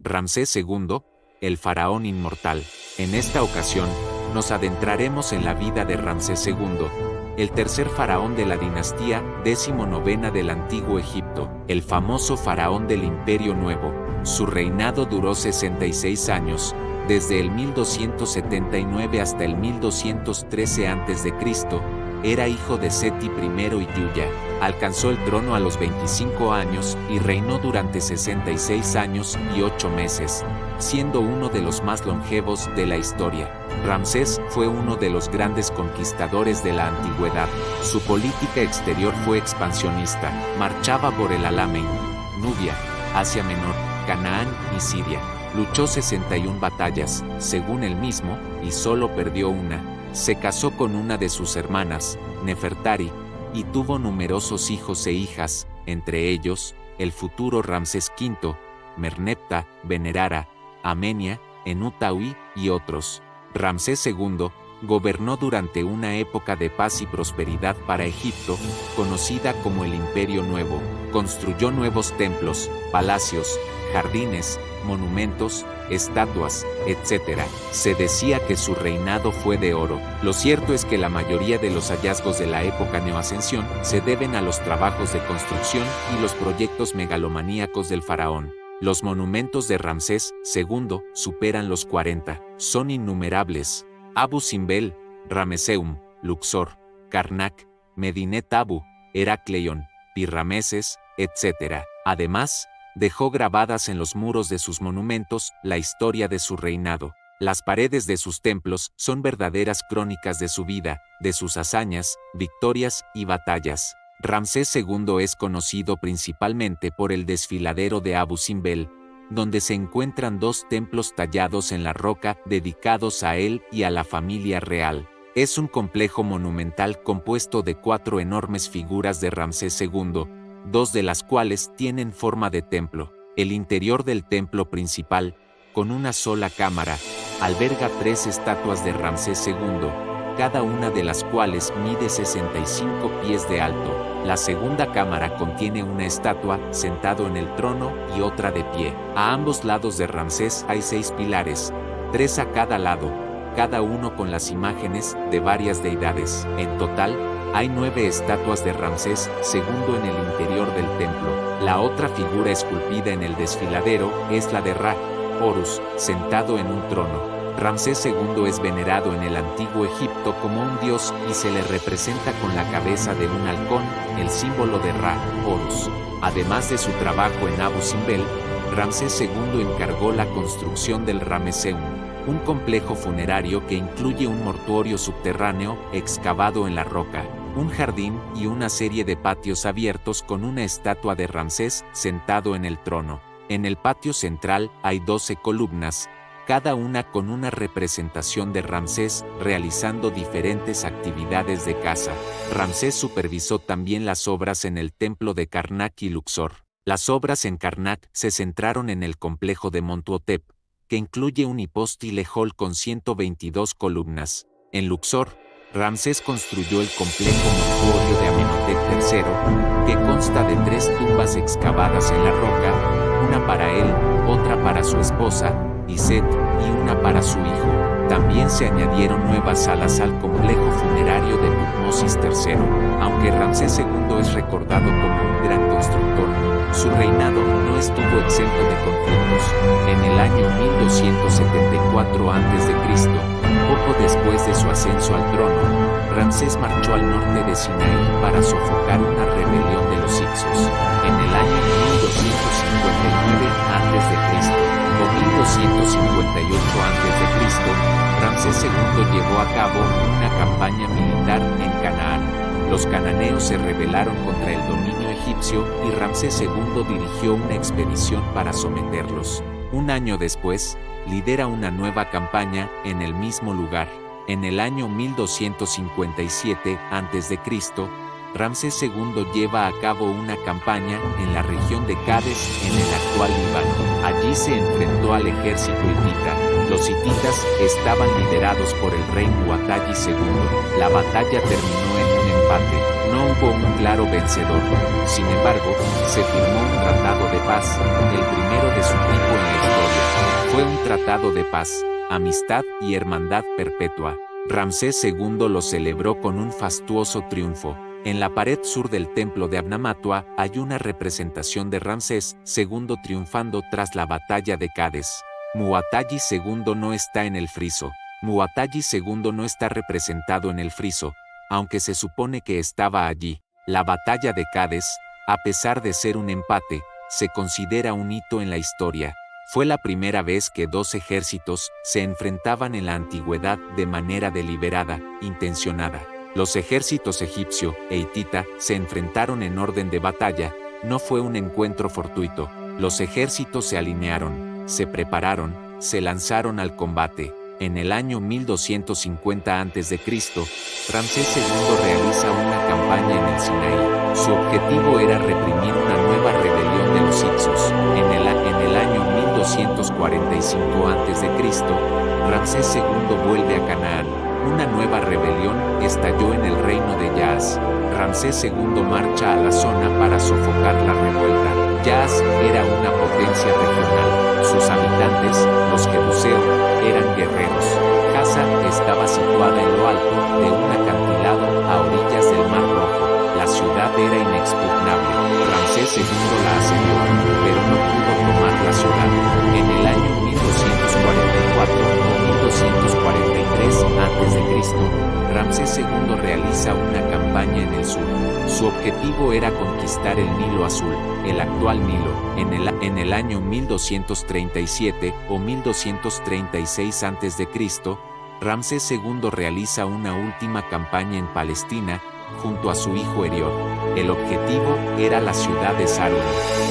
Ramsés II, el faraón inmortal. En esta ocasión, nos adentraremos en la vida de Ramsés II, el tercer faraón de la dinastía 19ª del Antiguo Egipto, el famoso faraón del Imperio Nuevo. Su reinado duró 66 años, desde el 1279 hasta el 1213 a.C., era hijo de Seti I y Yuya. Alcanzó el trono a los 25 años y reinó durante 66 años y 8 meses, siendo uno de los más longevos de la historia. Ramsés fue uno de los grandes conquistadores de la antigüedad. Su política exterior fue expansionista, marchaba por el Alamein, Nubia, Asia Menor, Canaán y Siria. Luchó 61 batallas, según él mismo, y solo perdió una. Se casó con una de sus hermanas, Nefertari, y tuvo numerosos hijos e hijas, entre ellos, el futuro Ramsés V, Merneptah, Venerara, Amenia, Enutahui y otros. Ramsés II gobernó durante una época de paz y prosperidad para Egipto, conocida como el Imperio Nuevo. Construyó nuevos templos, palacios, jardines, monumentos, estatuas, etc. Se decía que su reinado fue de oro. Lo cierto es que la mayoría de los hallazgos de la época neoascensión se deben a los trabajos de construcción y los proyectos megalomaníacos del faraón. Los monumentos de Ramsés II superan los 40. Son innumerables. Abu Simbel, Rameseum, Luxor, Karnak, Medinet Abu, Heracleion, Pirrameses, etc. Además, dejó grabadas en los muros de sus monumentos la historia de su reinado. Las paredes de sus templos son verdaderas crónicas de su vida, de sus hazañas, victorias y batallas. Ramsés II es conocido principalmente por el desfiladero de Abu Simbel, donde se encuentran 2 templos tallados en la roca dedicados a él y a la familia real. Es un complejo monumental compuesto de 4 enormes figuras de Ramsés II, 2 de las cuales tienen forma de templo. El interior del templo principal, con una sola cámara, alberga 3 estatuas de Ramsés II, cada una de las cuales mide 65 pies de alto. La segunda cámara contiene una estatua sentado en el trono y otra de pie. A ambos lados de Ramsés hay 6 pilares, 3 a cada lado, cada uno con las imágenes de varias deidades. En total, hay 9 estatuas de Ramsés II en el interior del templo. La otra figura esculpida en el desfiladero es la de Ra, Horus, sentado en un trono. Ramsés II es venerado en el antiguo Egipto como un dios y se le representa con la cabeza de un halcón, el símbolo de Ra, Horus. Además de su trabajo en Abu Simbel, Ramsés II encargó la construcción del Rameseum, un complejo funerario que incluye un mortuorio subterráneo excavado en la roca, un jardín y una serie de patios abiertos con una estatua de Ramsés sentado en el trono. En el patio central hay 12 columnas, cada una con una representación de Ramsés realizando diferentes actividades de caza. Ramsés supervisó también las obras en el templo de Karnak y Luxor. Las obras en Karnak se centraron en el complejo de Montuhotep, que incluye un hipóstile hall con 122 columnas. En Luxor, Ramsés construyó el complejo mortuorio de Amenhotep III, que consta de 3 tumbas excavadas en la roca, una para él, otra para su esposa, Iset, y una para su hijo. También se añadieron nuevas salas al complejo funerario de Tutmosis III. Aunque Ramsés II es recordado como un gran constructor, su reinado no estuvo exento de conflictos. En el año 1274 a.C., poco después de su ascenso al trono, Ramsés marchó al norte de Sinaí para sofocar una rebelión de los Hicsos. En el año 1259 a.C. o 1258 a.C., Ramsés II llevó a cabo una campaña militar en Canaán. Los cananeos se rebelaron contra el dominio egipcio y Ramsés II dirigió una expedición para someterlos. Un año después, lidera una nueva campaña en el mismo lugar. En el año 1257 a.C., Ramsés II lleva a cabo una campaña en la región de Cádiz, en el actual Líbano. Allí se enfrentó al ejército hitita. Los hititas estaban liderados por el rey Muad'Dib II. La batalla terminó en un empate. No hubo un claro vencedor. Sin embargo, se firmó un tratado de paz, el primero de su tipo en la historia. Fue un tratado de paz, amistad y hermandad perpetua. Ramsés II lo celebró con un fastuoso triunfo. En la pared sur del templo de Abnamatua hay una representación de Ramsés II triunfando tras la batalla de Cádiz. Mu'atalli II no está en el friso. Mu'atalli II no está representado en el friso, aunque se supone que estaba allí. La batalla de Cádiz, a pesar de ser un empate, se considera un hito en la historia. Fue la primera vez que dos ejércitos se enfrentaban en la antigüedad de manera deliberada, intencionada. Los ejércitos egipcio e hitita se enfrentaron en orden de batalla, no fue un encuentro fortuito. Los ejércitos se alinearon, se prepararon, se lanzaron al combate. En el año 1250 a.C., Ramsés II realiza una campaña en el Sinaí. Su objetivo era reprimir una nueva rebelión de los hicsos. En el año 1245 a.C., Ramsés II vuelve a Canaán. Una nueva rebelión estalló en el reino de Yaas. Ramsés II marcha a la zona para sofocar la revuelta. Yaas era una potencia regional. Sus habitantes, los jebuseos, eran guerreros. Gaza estaba situada en lo alto de un acantilado a orillas del Mar Rojo. La ciudad era inexpugnable. Ramsés II la asedió, pero no pudo tomar la ciudad. En el año 1244 o 1243 a.C., Ramsés II realiza una campaña en el sur. Su objetivo era conquistar el Nilo Azul, el actual Nilo. En el año 1237 o 1236 a.C., Ramsés II realiza una última campaña en Palestina, junto a su hijo Herior. El objetivo era la ciudad de Saron.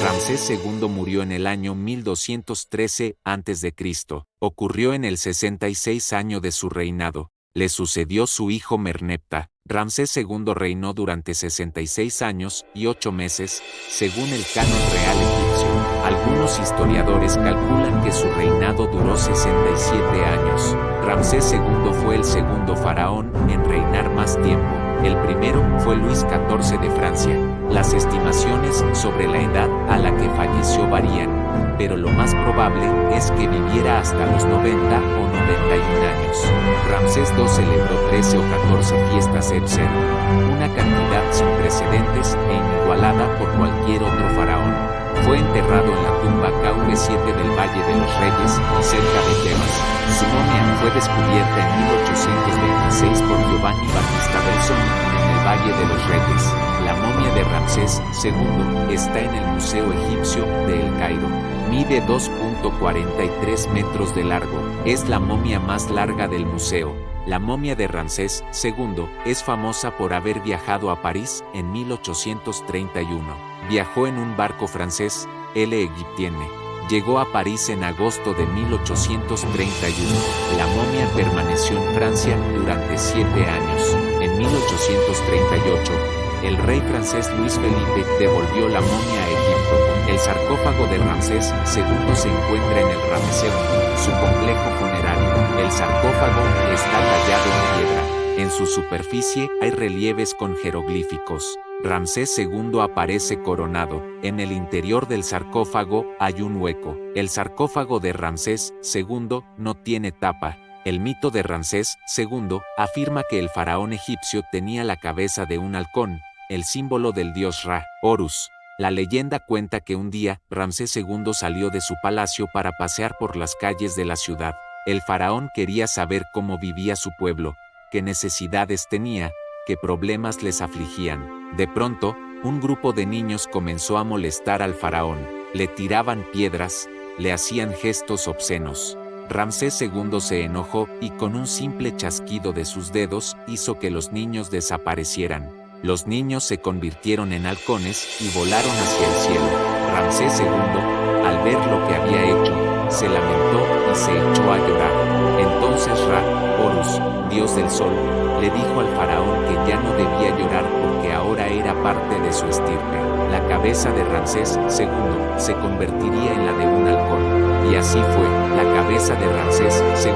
Ramsés II murió en el año 1213 a.C. Ocurrió en el 66 año de su reinado. Le sucedió su hijo Merneptah. Ramsés II reinó durante 66 años y 8 meses, según el canon real egipcio. Algunos historiadores calculan que su reinado duró 67 años. Ramsés II fue el segundo faraón en reinar más tiempo. El primero fue Luis XIV de Francia. Las estimaciones sobre la edad a la que falleció varían, pero lo más probable es que viviera hasta los 90 o 91 años. Ramsés II celebró 13 o 14 fiestas Ebser, una cantidad sin precedentes e inigualada por cualquier otro faraón. Fue enterrado en la tumba KV7 del Valle de los Reyes, cerca de Tebas. Su momia fue descubierta en 1826 por Giovanni Battista Belzoni en el Valle de los Reyes. La momia de Ramsés II está en el Museo Egipcio de El Cairo. Mide 2.43 metros de largo. Es la momia más larga del museo. La momia de Ramsés II es famosa por haber viajado a París en 1831. Viajó en un barco francés, El Égyptienne. Llegó a París en agosto de 1831. La momia permaneció en Francia durante 7 años. En 1838, el rey francés Luis Felipe devolvió la momia a Egipto. El sarcófago de Ramsés II se encuentra en el Ramesseum, su complejo funerario. El sarcófago está tallado en piedra. En su superficie hay relieves con jeroglíficos. Ramsés II aparece coronado. En el interior del sarcófago hay un hueco. El sarcófago de Ramsés II no tiene tapa. El mito de Ramsés II afirma que el faraón egipcio tenía la cabeza de un halcón, el símbolo del dios Ra, Horus. La leyenda cuenta que un día, Ramsés II salió de su palacio para pasear por las calles de la ciudad. El faraón quería saber cómo vivía su pueblo, qué necesidades tenía, qué problemas les afligían. De pronto, un grupo de niños comenzó a molestar al faraón. Le tiraban piedras, le hacían gestos obscenos. Ramsés II se enojó y con un simple chasquido de sus dedos hizo que los niños desaparecieran. Los niños se convirtieron en halcones y volaron hacia el cielo. Ramsés II, al ver lo que había hecho, se lamentó y se echó a llorar. Entonces Ra, Horus, dios del sol, le dijo al faraón que ya no debía llorar porque ahora era parte de su estirpe. La cabeza de Ramsés II se convertiría en la de un halcón. Y así fue, la cabeza de Ramsés II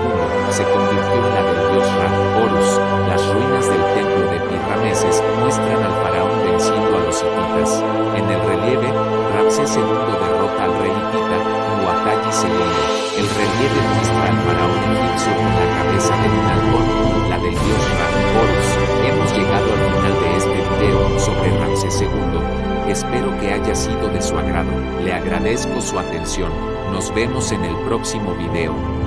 se convirtió en la del dios Ra, Horus. Las ruinas del templo de Pi-Rameses muestran al faraón venciendo a los hititas. En el relieve, Ramsés II derrota al rey hitita, Mu'atalli II. El relieve muestra al faraón egipcio con la cabeza de un halcón, la del dios Ra, Horus. Hemos llegado al final de este video sobre Ramsés II. Espero que haya sido de su agrado. Le agradezco su atención. Nos vemos en el próximo video.